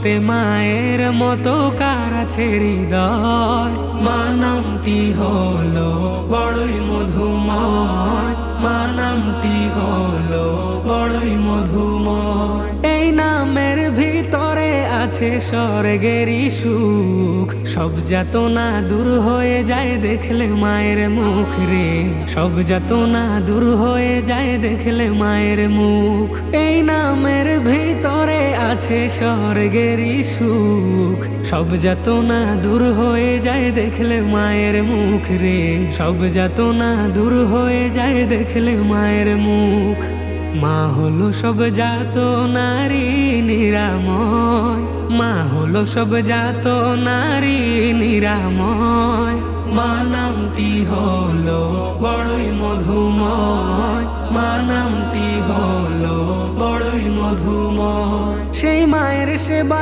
তে মায়ের মতো কার আছে হৃদয়, মা নামটি হলো বড়ই মধুময়, মা নামটি হলো বড়ই মধুময়। এই নামের ভিতরে আছে স্বর্গেরই সুখ, সব যাতনা দূর হয়ে যায় দেখলে মায়ের মুখ রে, সব যাতনা দূর হয়ে যায় দেখলে মায়ের মুখ। এই নামের ভিতরে আছে স্বর্গেরই সুখ, সব যাতনা দূর হয়ে যায় দেখলে মায়ের মুখ রে, সব যাতনা দূর হয়ে যায় দেখলে মায়ের মুখ। মা হলো সব যাতনারই নিরাময়, মা হলো সব যাতনারই নিরাময়। মা নামটি হলো বড়ই মধুময়, মা নামটি হলো বড়ই মধুময়। সেই মায়ের সেবা